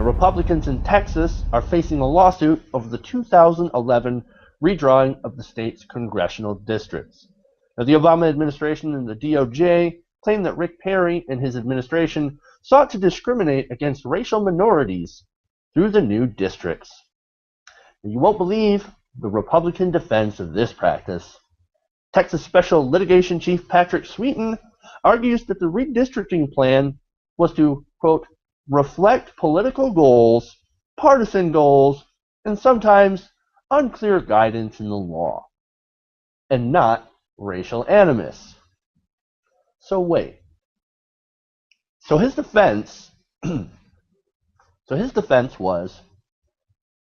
Republicans in Texas are facing a lawsuit over the 2011 redrawing of the state's congressional districts. Now, the Obama administration and the DOJ claim that Rick Perry and his administration sought to discriminate against racial minorities through the new districts. Now, you won't believe the Republican defense of this practice. Texas Special Litigation Chief Patrick Sweeten argues that the redistricting plan was to, quote, reflect political goals, partisan goals, and sometimes unclear guidance in the law, and not racial animus. So wait. So his defense was,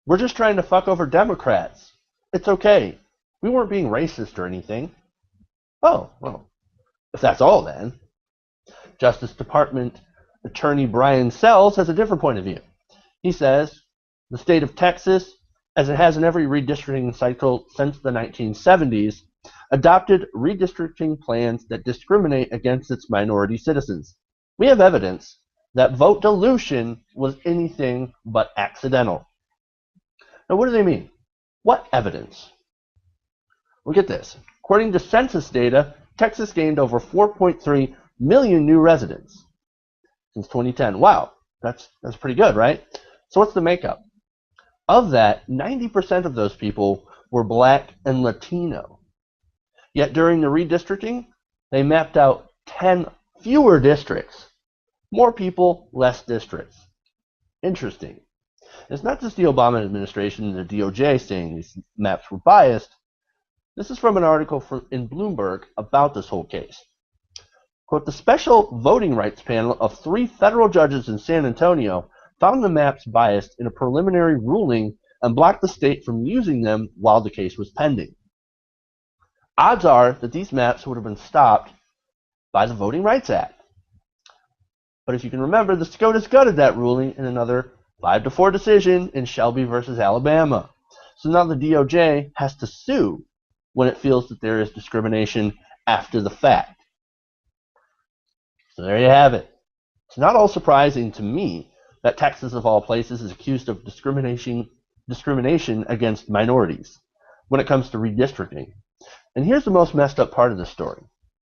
we're just trying to fuck over Democrats. It's okay. We weren't being racist or anything. Oh, well, if that's all then. Justice Department Attorney Brian Sells has a different point of view. He says, the state of Texas, as it has in every redistricting cycle since the 1970s, adopted redistricting plans that discriminate against its minority citizens. We have evidence that vote dilution was anything but accidental. Now, what do they mean? What evidence? Well, get this. According to census data, Texas gained over 4.3 million new residents since 2010. Wow, that's pretty good, right? So what's the makeup? Of that, 90% of those people were Black and Latino. Yet during the redistricting, they mapped out 10 fewer districts. More people, less districts. Interesting. It's not just the Obama administration and the DOJ saying these maps were biased. This is from an article in Bloomberg about this whole case. Quote, the special voting rights panel of 3 federal judges in San Antonio found the maps biased in a preliminary ruling and blocked the state from using them while the case was pending. Odds are that these maps would have been stopped by the Voting Rights Act. But if you can remember, the SCOTUS gutted that ruling in another 5-4 decision in Shelby versus Alabama. So now the DOJ has to sue when it feels that there is discrimination after the fact. So there you have it. It's not all surprising to me that Texas, of all places, is accused of discrimination against minorities when it comes to redistricting. And here's the most messed up part of the story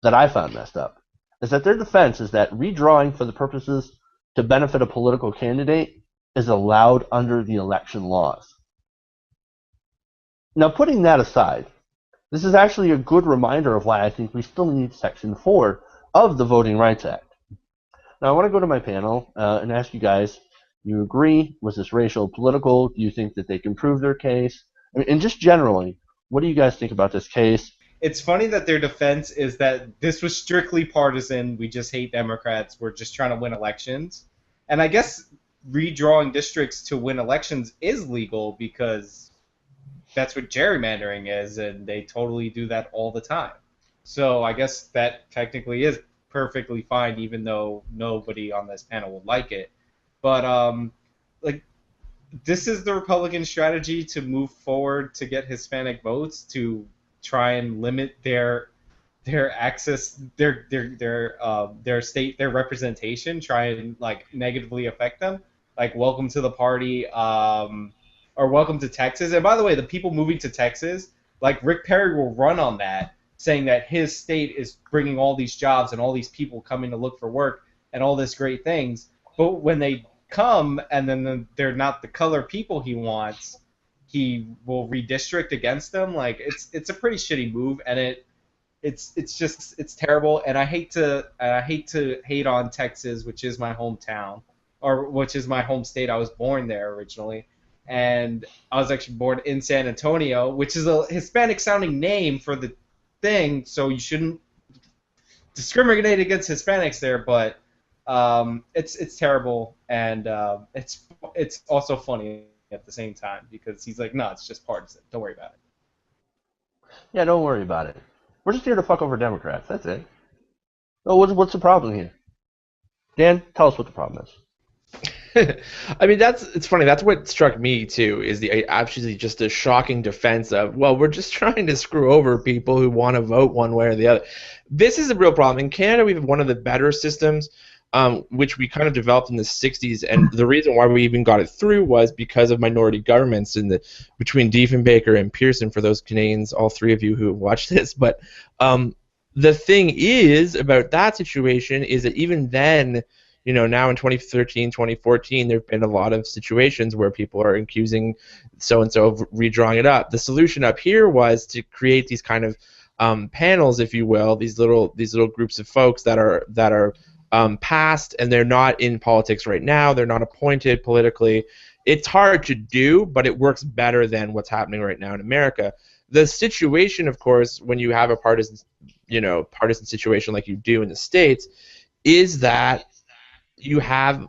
that I found messed up, is that their defense is that redrawing for the purposes to benefit a political candidate is allowed under the election laws. Now, putting that aside, this is actually a good reminder of why I think we still need Section 4 of the Voting Rights Act. Now, I want to go to my panel and ask you guys, you agree? Was this racial, political? Do you think that they can prove their case? I mean, and just generally, what do you guys think about this case? It's funny that their defense is that this was strictly partisan. We just hate Democrats. We're just trying to win elections. And I guess redrawing districts to win elections is legal because that's what gerrymandering is, and they totally do that all the time. So I guess that technically is perfectly fine, even though nobody on this panel would like it. But like, this is the Republican strategy to move forward to get Hispanic votes, to try and limit their access, their state, their representation, try and like negatively affect them. Like, welcome to the party, or welcome to Texas. And by the way, the people moving to Texas, like Rick Perry will run on that, saying that his state is bringing all these jobs and all these people coming to look for work and all this great things. But when they come and then they're not the color people he wants, he will redistrict against them. Like, it's a pretty shitty move, and it's terrible. And I hate to hate on Texas, which is my hometown, or which is my home state. I was born there originally, and I was actually born in San Antonio, which is a Hispanic sounding name for the thing, so you shouldn't discriminate against Hispanics there. But it's terrible, and it's also funny at the same time, because he's like, no, it's just partisan. Don't worry about it. Yeah, don't worry about it. We're just here to fuck over Democrats. That's it. Oh, what's the problem here? Dan, tell us what the problem is. I mean, it's funny. That's what struck me too. Is absolutely just a shocking defense of, well, we're just trying to screw over people who want to vote one way or the other. This is a real problem. In Canada, we have one of the better systems which we kind of developed in the 60s. And the reason why we even got it through was because of minority governments between Diefenbaker and Pearson, for those Canadians, all three of you who have watched this. But the thing is about that situation is that even then, now in 2013, 2014, there have been a lot of situations where people are accusing so-and-so of redrawing it up. The solution up here was to create these kind of panels, if you will, these little groups of folks that are past, and they're not in politics right now. They're not appointed politically. It's hard to do, but it works better than what's happening right now in America. The situation, of course, when you have a partisan situation like you do in the States, is that you have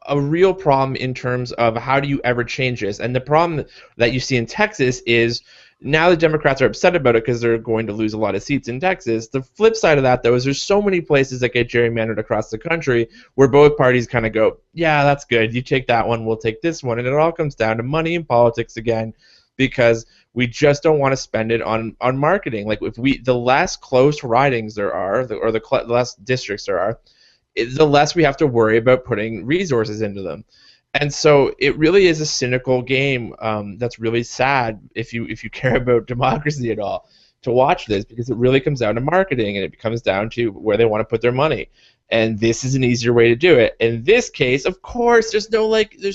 a real problem in terms of how do you ever change this. And the problem that you see in Texas is now the Democrats are upset about it because they're going to lose a lot of seats in Texas. The flip side of that, though, is there's so many places that get gerrymandered across the country where both parties kind of go, yeah, that's good. You take that one, we'll take this one. And it all comes down to money and politics again, because we just don't want to spend it on marketing. Like, the less close ridings there are, or the less districts there are, the less we have to worry about putting resources into them. And so it really is a cynical game that's really sad if you care about democracy at all to watch this, because it really comes down to marketing, and it comes down to where they want to put their money. And this is an easier way to do it. In this case, of course, there's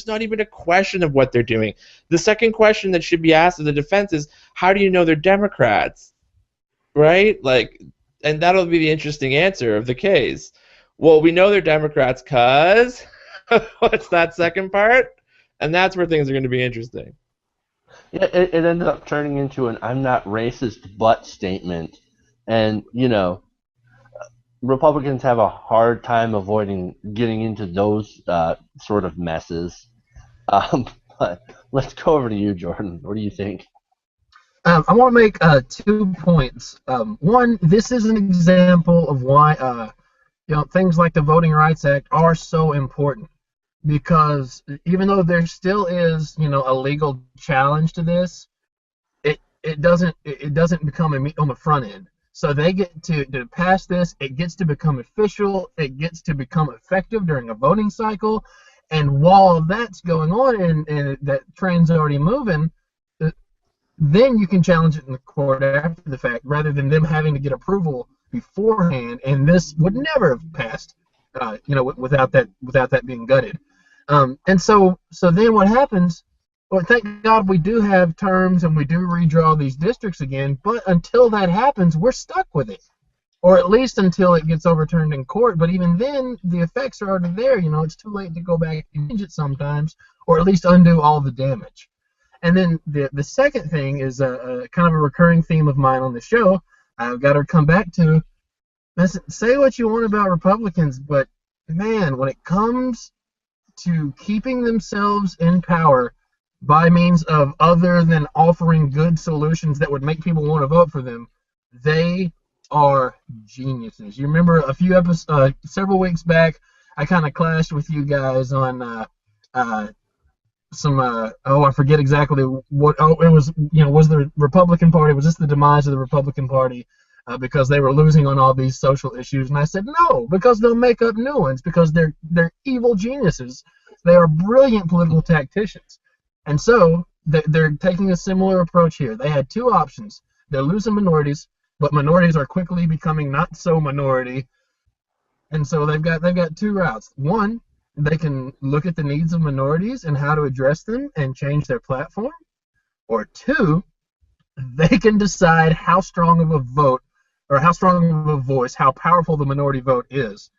not even a question of what they're doing. The second question that should be asked of the defense is, how do you know they're Democrats? Right? And that'll be the interesting answer of the case. Well, we know they're Democrats because what's that second part? And that's where things are going to be interesting. Yeah, it ended up turning into an "I'm not racist, but" statement, and Republicans have a hard time avoiding getting into those sort of messes. But let's go over to you, Jordan. What do you think? I want to make 2 points. One, this is an example of why things like the Voting Rights Act are so important, because even though there still is a legal challenge to this, it doesn't become on the front end. So they get to pass this. It gets to become official. It gets to become effective during a voting cycle. And while that's going on and that train's already moving, then you can challenge it in the court after the fact, rather than them having to get approval beforehand. And this would never have passed, without that being gutted. And so then what happens? Well, thank God we do have terms and we do redraw these districts again, but until that happens, we're stuck with it. Or at least until it gets overturned in court. But even then, the effects are already there. It's too late to go back and change it sometimes, or at least undo all the damage. And then the second thing is a kind of a recurring theme of mine on the show. I've got to come back to, listen, say what you want about Republicans, but man, when it comes to keeping themselves in power by means of other than offering good solutions that would make people want to vote for them, they are geniuses. You remember a few episodes, several weeks back, I kind of clashed with you guys on I forget exactly what. Oh, it was was the Republican Party? Was this the demise of the Republican Party because they were losing on all these social issues? And I said no, because they'll make up new ones, because they're evil geniuses. They are brilliant political tacticians. And so they're taking a similar approach here. They had two options. They're losing minorities, but minorities are quickly becoming not so minority. And so they've got two routes. One, they can look at the needs of minorities and how to address them and change their platform. Or two, they can decide how strong of a vote or how strong of a voice, how powerful the minority vote is.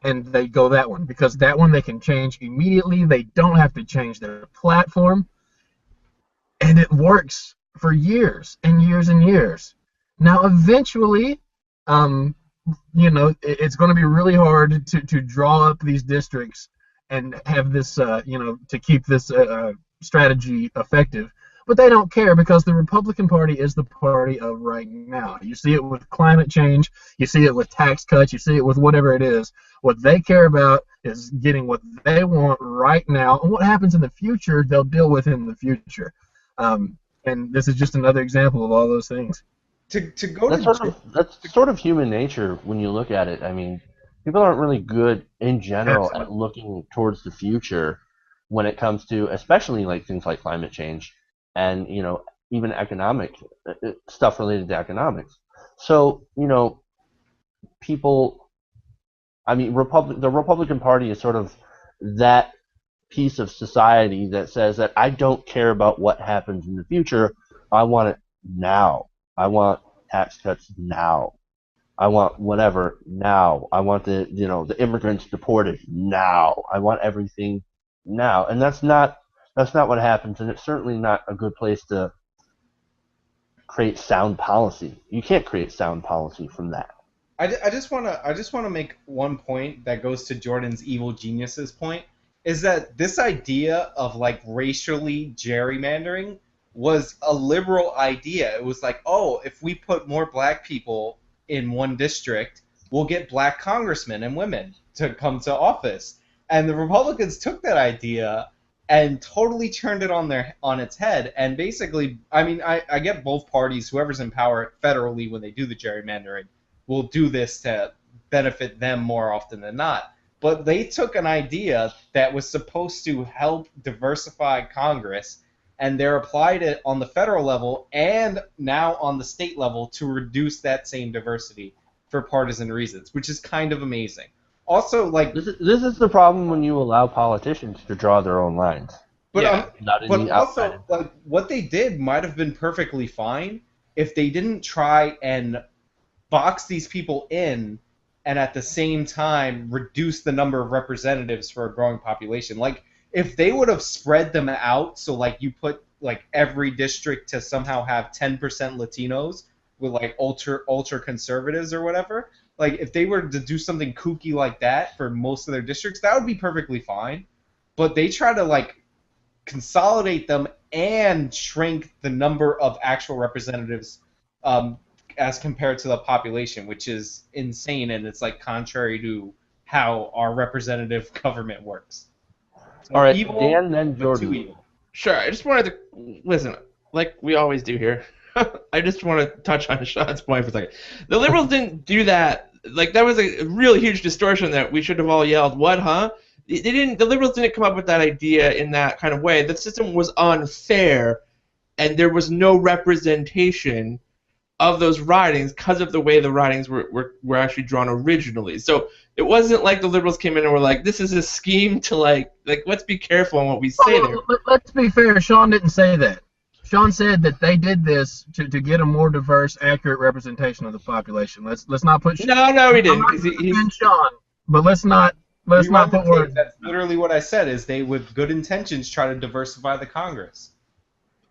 And they go that one, because that one they can change immediately. They don't have to change their platform. And it works for years and years and years. Now, eventually, it's going to be really hard to draw up these districts and have this, to keep this strategy effective. But they don't care, because the Republican Party is the party of right now. You see it with climate change. You see it with tax cuts. You see it with whatever it is. What they care about is getting what they want right now. And what happens in the future, they'll deal with in the future. And this is just another example of all those things. To go that's sort of human nature when you look at it. I mean, people aren't really good in general Absolutely. at looking towards the future when it comes to, especially like things like climate change and even economic stuff related to economics. So people, I mean, the Republican Party is sort of that piece of society that says that I don't care about what happens in the future. I want it now. I want tax cuts now. I want whatever now. I want the immigrants deported now. I want everything now. And that's not what happens, and it's certainly not a good place to create sound policy. You can't create sound policy from that. I just wanna make one point that goes to Jordan's evil geniuses point, is that this idea of like racially gerrymandering was a liberal idea. It was like, oh, if we put more black people in one district, we'll get black congressmen and women to come to office. And the Republicans took that idea and totally turned it on its head. And basically, I mean, I get both parties, whoever's in power federally when they do the gerrymandering, will do this to benefit them more often than not. But they took an idea that was supposed to help diversify Congress, and they're applied it on the federal level and now on the state level to reduce that same diversity for partisan reasons, which is kind of amazing. Also, like this is the problem when you allow politicians to draw their own lines. But But also, like, what they did might have been perfectly fine if they didn't try and box these people in and at the same time reduce the number of representatives for a growing population. Like, if they would have spread them out, so like you put like every district to somehow have 10% Latinos with like ultra conservatives or whatever, like if they were to do something kooky like that for most of their districts, that would be perfectly fine. But they try to like consolidate them and shrink the number of actual representatives as compared to the population, which is insane, and it's like contrary to how our representative government works. So all right, evil, Dan, then but Jordan. too evil. Sure, I just wanted to listen, like we always do here. I just want to touch on Sean's point for a second. The liberals didn't do that. Like, that was a really huge distortion that we should have all yelled, "What, huh?" They didn't. The liberals didn't come up with that idea in that kind of way. The system was unfair, and there was no representation of those ridings because of the way the ridings were actually drawn originally. So it wasn't like the liberals came in and were like, "This is a scheme to like let's be careful on what we say there." Let's be fair. Sean didn't say that. Sean said that they did this to get a more diverse, accurate representation of the population. Let's not put. No, he didn't. He's Sean, but let's not put words. That's literally what I said. Is they, with good intentions, try to diversify the Congress.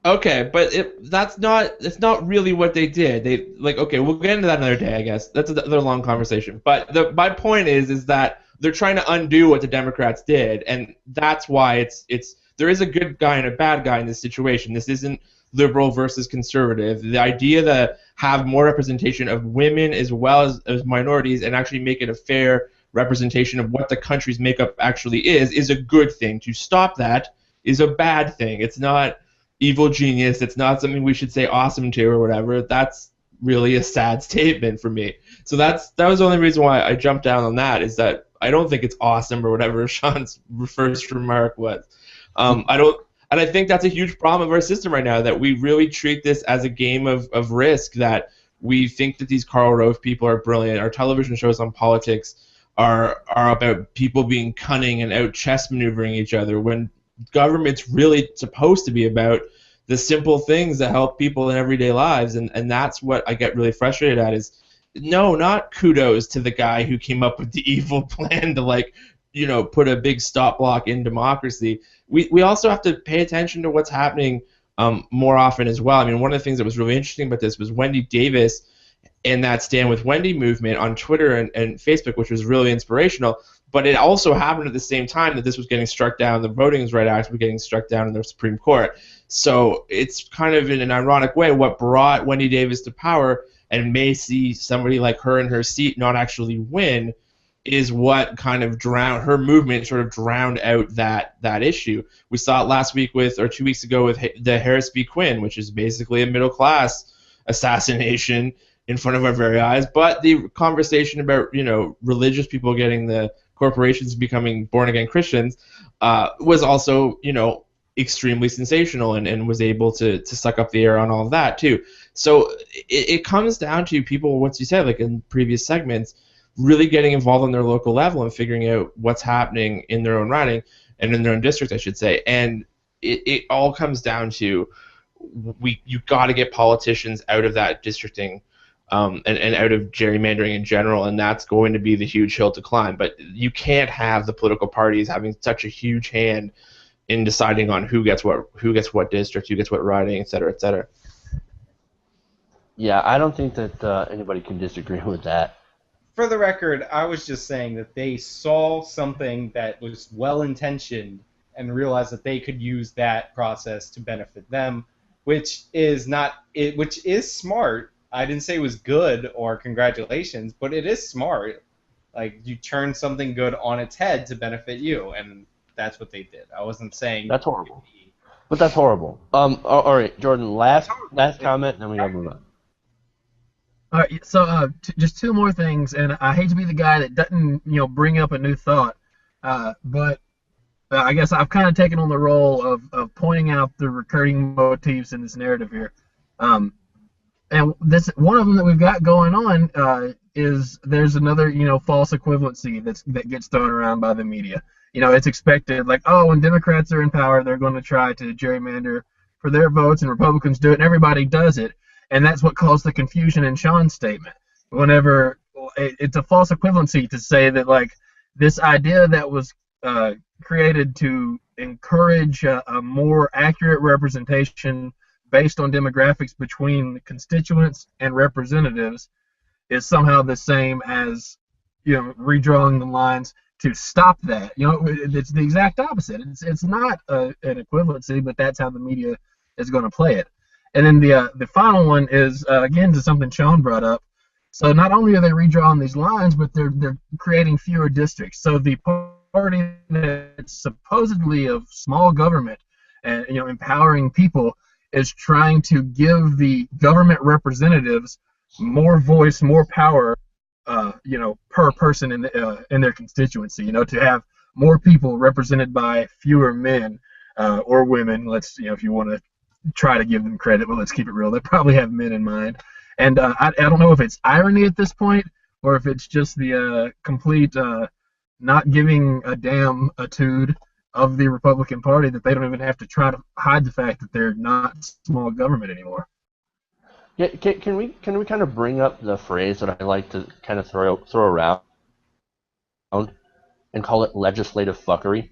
Okay, but it's not really what they did. They okay, we'll get into that another day, I guess. That's another long conversation. But my point is that they're trying to undo what the Democrats did, and that's why it's there is a good guy and a bad guy in this situation. This isn't liberal versus conservative. The idea to have more representation of women as well as minorities and actually make it a fair representation of what the country's makeup actually is a good thing. To stop that is a bad thing. It's not evil genius. It's not something we should say awesome to or whatever. That's really a sad statement for me. So that was the only reason why I jumped down on that, is that I don't think it's awesome or whatever Sean's first remark was. I think that's a huge problem of our system right now, that we really treat this as a game of risk, that we think that these Karl Rove people are brilliant. Our television shows on politics are about people being cunning and out chess maneuvering each other, when government's really supposed to be about the simple things that help people in everyday lives. And that's what I get really frustrated at, is no, not kudos to the guy who came up with the evil plan to put a big stop block in democracy. We also have to pay attention to what's happening more often as well. I mean, one of the things that was really interesting about this was Wendy Davis and that Stand With Wendy movement on Twitter and Facebook, which was really inspirational. But it also happened at the same time that this was getting struck down, the Voting Rights Act was getting struck down in the Supreme Court. So it's kind of in an ironic way what brought Wendy Davis to power and may see somebody like her in her seat not actually win is what kind of her movement sort of drowned out that issue. We saw it last week or 2 weeks ago with the Harris v. Quinn, which is basically a middle class assassination, in front of our very eyes. But the conversation about, religious people getting the corporations becoming born-again Christians was also, extremely sensational and was able to suck up the air on all of that too. So it comes down to people, once you said, like in previous segments, really getting involved on their local level and figuring out what's happening in their own riding and in their own district, I should say. And it all comes down to you got to get politicians out of that districting and out of gerrymandering in general, and that's going to be the huge hill to climb. But you can't have the political parties having such a huge hand in deciding on who gets what district, who gets what riding, et cetera, et cetera. Yeah, I don't think that anybody can disagree with that. For the record, I was just saying that they saw something that was well-intentioned and realized that they could use that process to benefit them, which is smart. I didn't say it was good or congratulations, but it is smart. Like, you turn something good on its head to benefit you, and that's what they did. I wasn't saying that's horrible, but that's horrible. All right, Jordan. Last comment, and then we gotta move on. All right, so just two more things, and I hate to be the guy that doesn't, bring up a new thought, but I guess I've kind of taken on the role of pointing out the recurring motifs in this narrative here. And this one of them that we've got going on is there's another, false equivalency that gets thrown around by the media. It's expected, like, oh, when Democrats are in power, they're going to try to gerrymander for their votes, and Republicans do it, and everybody does it. And that's what caused the confusion in Sean's statement. Whenever it's a false equivalency to say that, like, this idea that was created to encourage a more accurate representation based on demographics between constituents and representatives is somehow the same as, redrawing the lines to stop that. It's the exact opposite. It's not an equivalency, but that's how the media is going to play it. And then the final one is, again, to something Sean brought up. So not only are they redrawing these lines, but they're creating fewer districts. So the party that's supposedly of small government and empowering people is trying to give the government representatives more voice, more power, per person in their constituency. To have more people represented by fewer men or women. Let's, if you want to try to give them credit, but let's keep it real. They probably have men in mind. And I don't know if it's irony at this point or if it's just the complete not giving a damn attitude of the Republican Party that they don't even have to try to hide the fact that they're not small government anymore. Yeah, can we kind of bring up the phrase that I like to kind of throw around and call it legislative fuckery?